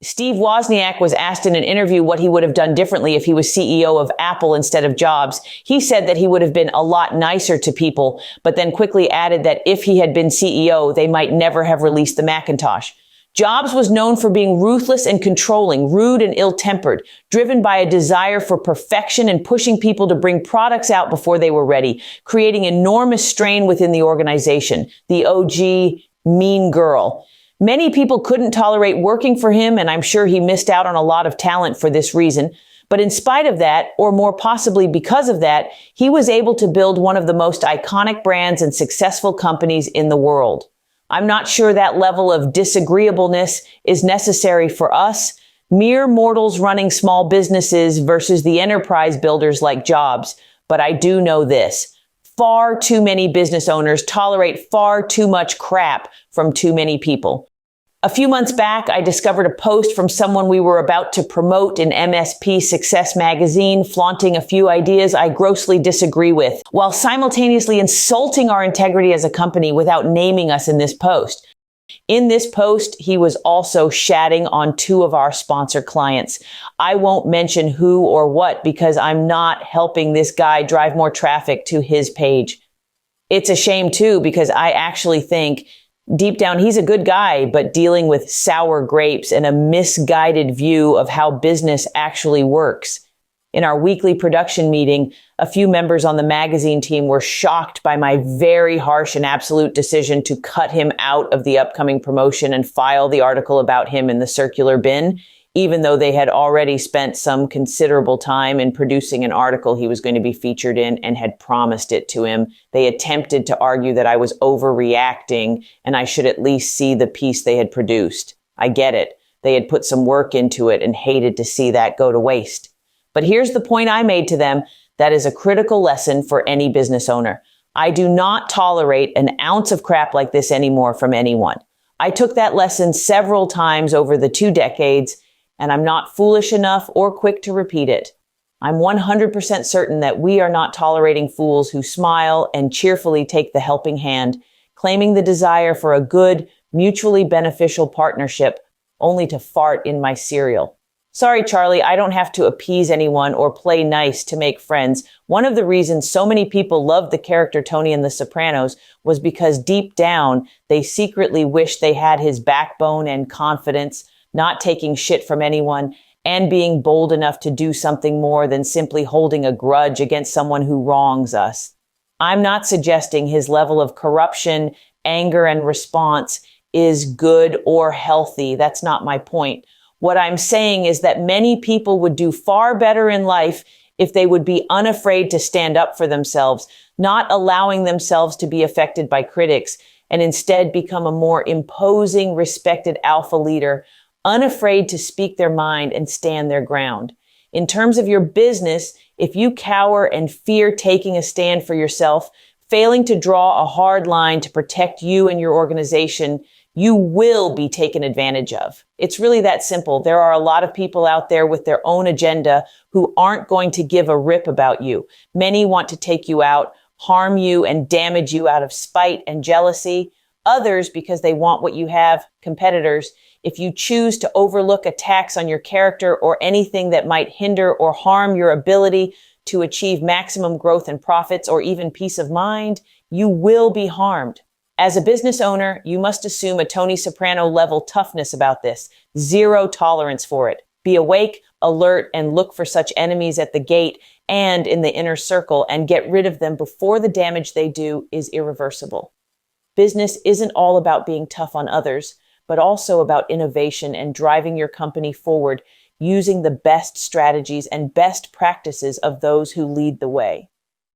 Steve Wozniak was asked in an interview what he would have done differently if he was CEO of Apple instead of Jobs. He said that he would have been a lot nicer to people, but then quickly added that if he had been CEO, they might never have released the Macintosh. Jobs was known for being ruthless and controlling, rude and ill-tempered, driven by a desire for perfection and pushing people to bring products out before they were ready, creating enormous strain within the organization. The OG mean girl. Many people couldn't tolerate working for him, and I'm sure he missed out on a lot of talent for this reason. But in spite of that, or more possibly because of that, he was able to build one of the most iconic brands and successful companies in the world. I'm not sure that level of disagreeableness is necessary for us, mere mortals running small businesses versus the enterprise builders like Jobs. But I do know this. Far too many business owners tolerate far too much crap from too many people. A few months back, I discovered a post from someone we were about to promote in MSP Success magazine, flaunting a few ideas I grossly disagree with, while simultaneously insulting our integrity as a company without naming us in this post. In this post, he was also shatting on two of our sponsor clients. I won't mention who or what because I'm not helping this guy drive more traffic to his page. It's a shame too, because I actually think deep down, he's a good guy, but dealing with sour grapes and a misguided view of how business actually works. In our weekly production meeting, a few members on the magazine team were shocked by my very harsh and absolute decision to cut him out of the upcoming promotion and file the article about him in the circular bin, even though they had already spent some considerable time in producing an article he was going to be featured in and had promised it to him. They attempted to argue that I was overreacting and I should at least see the piece they had produced. I get it. They had put some work into it and hated to see that go to waste. But here's the point I made to them that is a critical lesson for any business owner. I do not tolerate an ounce of crap like this anymore from anyone. I took that lesson several times over the 2 decades, and I'm not foolish enough or quick to repeat it. I'm 100% certain that we are not tolerating fools who smile and cheerfully take the helping hand, claiming the desire for a good, mutually beneficial partnership, only to fart in my cereal. Sorry, Charlie, I don't have to appease anyone or play nice to make friends. One of the reasons so many people loved the character Tony in The Sopranos was because deep down, they secretly wished they had his backbone and confidence, not taking shit from anyone, and being bold enough to do something more than simply holding a grudge against someone who wrongs us. I'm not suggesting his level of corruption, anger, and response is good or healthy. That's not my point. What I'm saying is that many people would do far better in life if they would be unafraid to stand up for themselves, not allowing themselves to be affected by critics, and instead become a more imposing, respected alpha leader, unafraid to speak their mind and stand their ground. In terms of your business, if you cower and fear taking a stand for yourself, failing to draw a hard line to protect you and your organization, you will be taken advantage of. It's really that simple. There are a lot of people out there with their own agenda who aren't going to give a rip about you. Many want to take you out, harm you, and damage you out of spite and jealousy. Others, because they want what you have, competitors. If you choose to overlook attacks on your character or anything that might hinder or harm your ability to achieve maximum growth and profits or even peace of mind, you will be harmed. As a business owner, you must assume a Tony Soprano level toughness about this. Zero tolerance for it. Be awake, alert, and look for such enemies at the gate and in the inner circle and get rid of them before the damage they do is irreversible. Business isn't all about being tough on others, but also about innovation and driving your company forward using the best strategies and best practices of those who lead the way.